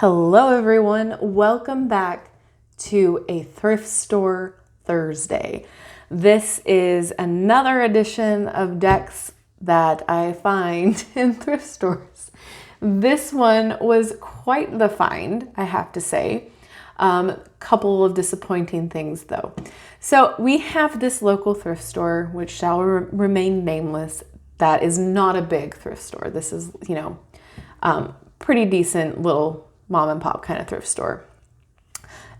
Hello everyone, welcome back to a Thrift Store Thursday. This is another edition of decks that I find in thrift stores. This one was quite the find, I have to say. Couple of disappointing things though. So we have this local thrift store, which shall remain nameless, that is not a big thrift store. This is, pretty decent little mom and pop kind of thrift store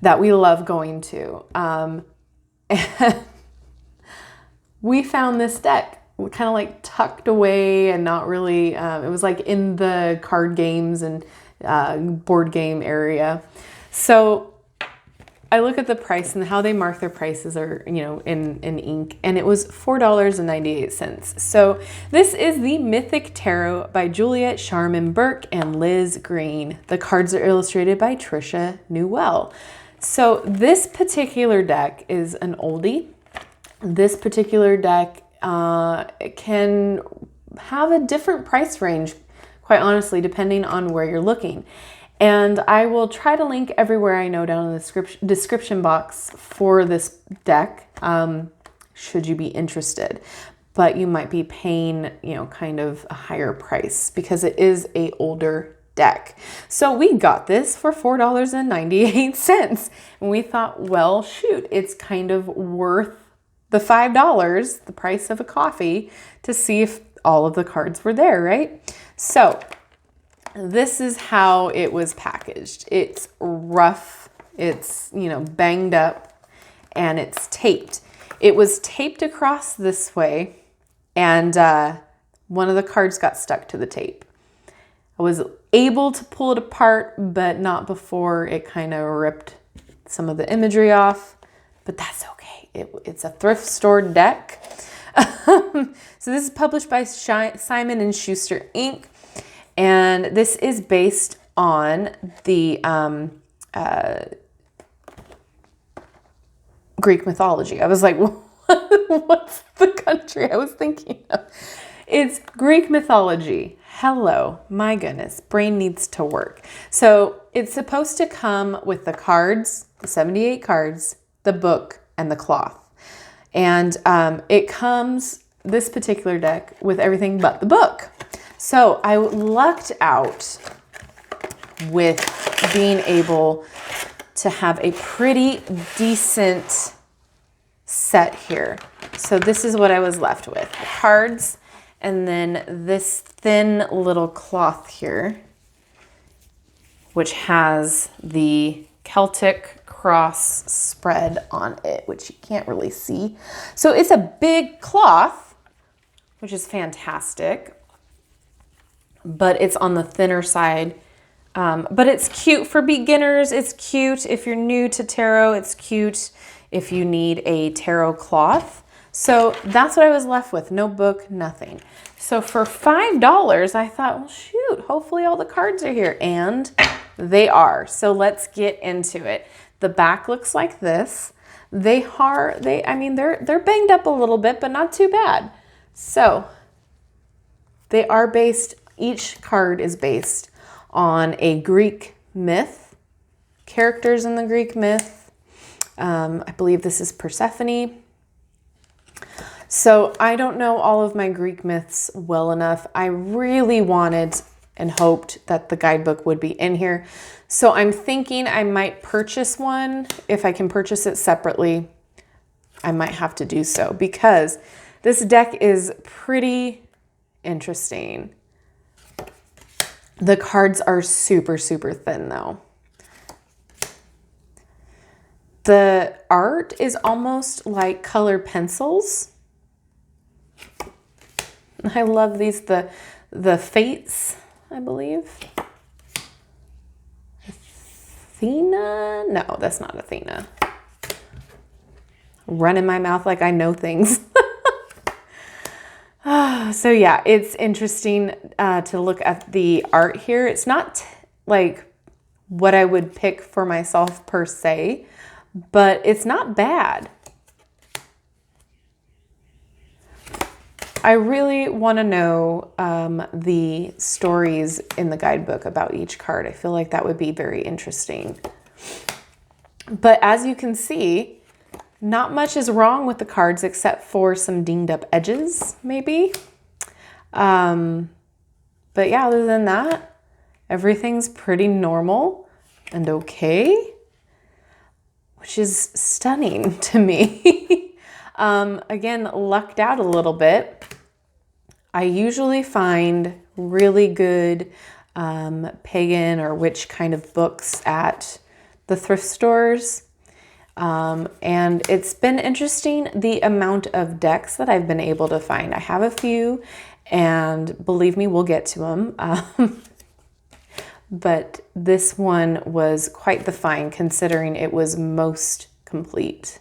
that we love going to. And we found this deck kind of like tucked away and not really, it was like in the card games and board game area. So I look at the price and how they mark their prices are, in ink, and it was $4.98. So this is the Mythic Tarot by Juliet Sharman-Burke and Liz Greene. The cards are illustrated by Tricia Newell. So this particular deck is an oldie. This particular deck can have a different price range, quite honestly, depending on where you're looking. And I will try to link everywhere I know down in the description box for this deck, should you be interested. But you might be paying, kind of a higher price because it is an older deck. So we got this for $4.98. And we thought, well, shoot, it's kind of worth the $5, the price of a coffee, to see if all of the cards were there, right? So this is how it was packaged. It's rough, it's, banged up, and it's taped. It was taped across this way, and one of the cards got stuck to the tape. I was able to pull it apart, but not before it kind of ripped some of the imagery off, but that's okay. It's a thrift store deck. So this is published by Simon & Schuster Inc., and this is based on the Greek mythology. I was like, what's the country I was thinking of? It's Greek mythology. Hello, my goodness, brain needs to work. So it's supposed to come with the cards, the 78 cards, the book, and the cloth. And it comes, this particular deck, with everything but the book. So I lucked out with being able to have a pretty decent set here. So this is what I was left with. The cards and then this thin little cloth here, which has the Celtic cross spread on it, which you can't really see. So it's a big cloth, which is fantastic. But it's on the thinner side. But it's cute for beginners. It's cute if you're new to tarot. It's cute if you need a tarot cloth. So that's what I was left with. No book, nothing. So for $5, I thought, well, shoot, hopefully all the cards are here. And they are. So let's get into it. The back looks like this. They're banged up a little bit, but not too bad. So they are based, each card is based on a Greek myth, characters in the Greek myth. I believe this is Persephone. So I don't know all of my Greek myths well enough. I really wanted and hoped that the guidebook would be in here. So I'm thinking I might purchase one. If I can purchase it separately, I might have to do so because this deck is pretty interesting. The cards are super, super thin though. The art is almost like color pencils. I love these, the fates, I believe. Athena? No, that's not Athena. Running my mouth like I know things. So yeah, it's interesting to look at the art here. It's not like what I would pick for myself per se, but it's not bad. I really want to know the stories in the guidebook about each card. I feel like that would be very interesting. But as you can see, not much is wrong with the cards except for some dinged up edges, maybe. But yeah, other than that, everything's pretty normal and okay, which is stunning to me. Again, lucked out a little bit. I usually find really good pagan or witch kind of books at the thrift stores. And it's been interesting the amount of decks that I've been able to find. I have a few, and believe me, we'll get to them. But this one was quite the find considering it was most complete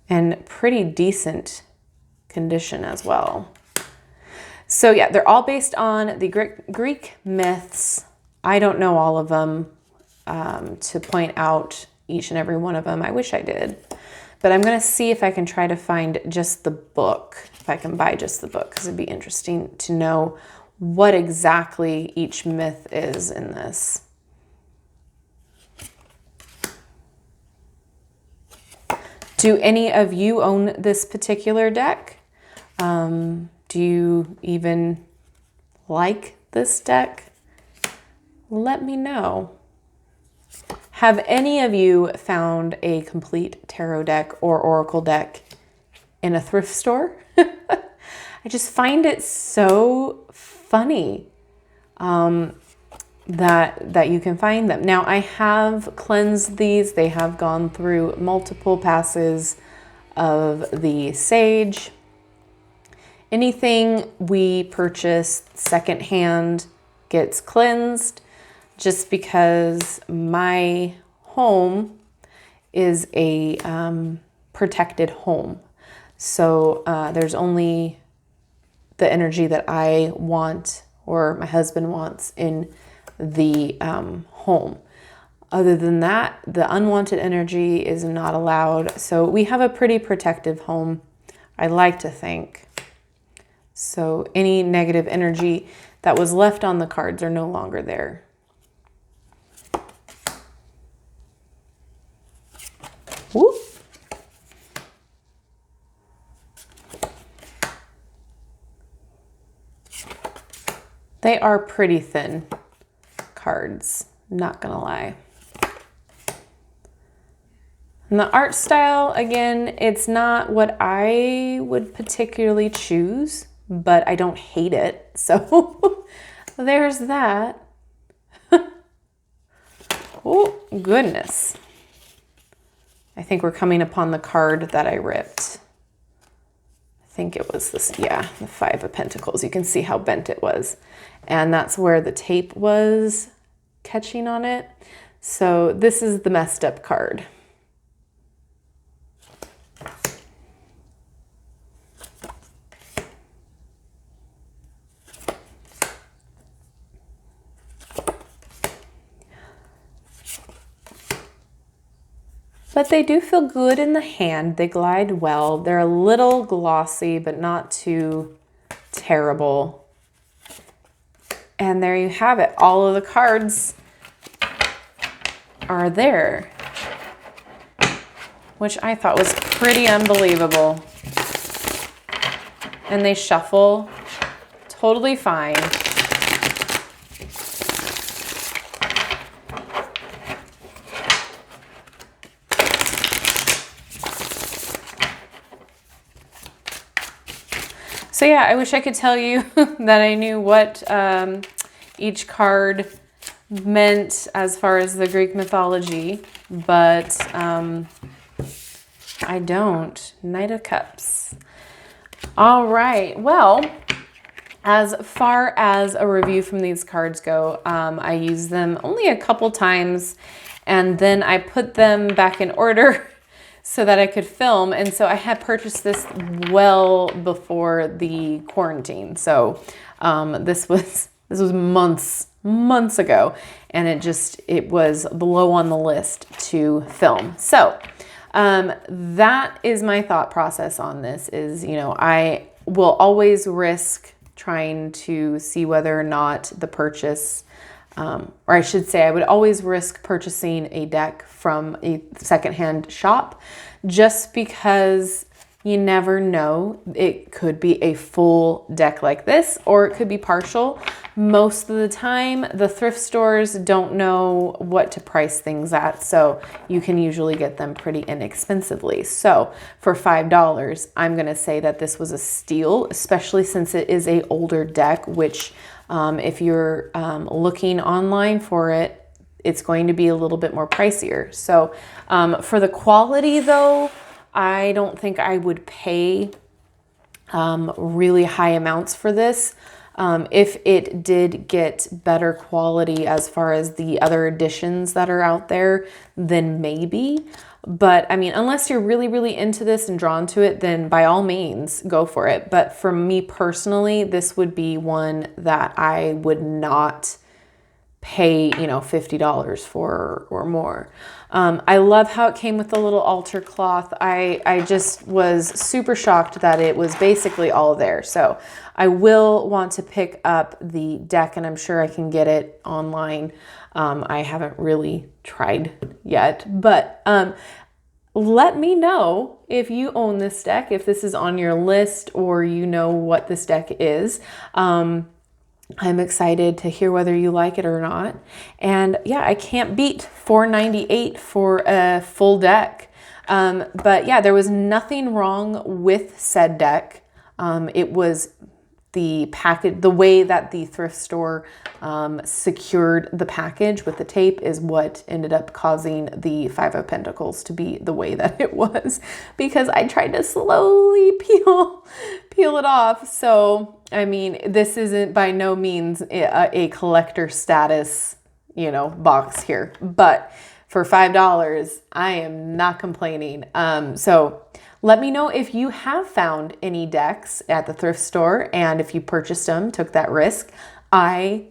and pretty decent condition as well. So yeah, they're all based on the Greek myths. I don't know all of them to point out each and every one of them. I wish I did. But I'm going to see if I can try to find just the book, if I can buy just the book, because it'd be interesting to know what exactly each myth is in this. Do any of you own this particular deck? Do you even like this deck? Let me know. Have any of you found a complete tarot deck or oracle deck in a thrift store? I just find it so funny that you can find them. Now, I have cleansed these. They have gone through multiple passes of the sage. Anything we purchase secondhand gets cleansed, just because my home is a protected home. So there's only the energy that I want or my husband wants in the home. Other than that, the unwanted energy is not allowed. So we have a pretty protective home, I like to think. So any negative energy that was left on the cards are no longer there. Whoop. They are pretty thin cards, not gonna lie. And the art style, again, it's not what I would particularly choose, but I don't hate it. So there's that. Oh, goodness. I think we're coming upon the card that I ripped. I think it was this, yeah, the Five of Pentacles. You can see how bent it was. And that's where the tape was catching on it. So this is the messed up card. But they do feel good in the hand. They glide well. They're a little glossy, but not too terrible. And there you have it. All of the cards are there, which I thought was pretty unbelievable. And they shuffle totally fine. So yeah, I wish I could tell you that I knew what each card meant as far as the Greek mythology, but I don't. Knight of Cups. All right, well, as far as a review from these cards go, I used them only a couple times, and then I put them back in order so that I could film. And so I had purchased this well before the quarantine. So this was months ago, and it was below on the list to film. So That is my thought process on this is, you know, I will always risk trying to see whether or not the purchase, or I should say I would always risk purchasing a deck from a secondhand shop just because you never know. It could be a full deck like this, or it could be partial. Most of the time, the thrift stores don't know what to price things at, so you can usually get them pretty inexpensively. So for $5, I'm gonna say that this was a steal, especially since it is a older deck, which if you're looking online for it, it's going to be a little bit more pricier. So for the quality though, I don't think I would pay really high amounts for this. If it did get better quality as far as the other editions that are out there, then maybe. But I mean, unless you're really, really into this and drawn to it, then by all means go for it. But for me personally, this would be one that I would not pay, you know, $50 for or more. I love how it came with the little altar cloth. I just was super shocked that it was basically all there. So I will want to pick up the deck, and I'm sure I can get it online. I haven't really tried yet, but let me know if you own this deck, if this is on your list or you know what this deck is. I'm excited to hear whether you like it or not. And yeah, I can't beat $4.98 for a full deck. But yeah, there was nothing wrong with said deck. It was the package, the way that the thrift store secured the package with the tape is what ended up causing the Five of Pentacles to be the way that it was, because I tried to slowly peel it off. So, I mean, this isn't by no means a collector status, you know, box here, but for $5, I am not complaining. So let me know if you have found any decks at the thrift store and if you purchased them, took that risk. I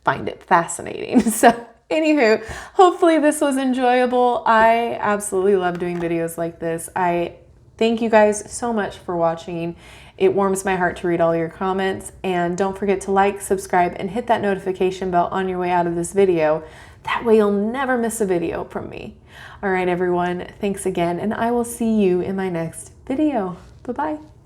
find it fascinating. So anywho, hopefully this was enjoyable. I absolutely love doing videos like this. I thank you guys so much for watching. It warms my heart to read all your comments, and don't forget to like, subscribe, and hit that notification bell on your way out of this video. That way you'll never miss a video from me. All right, everyone, thanks again, and I will see you in my next video. Bye-bye.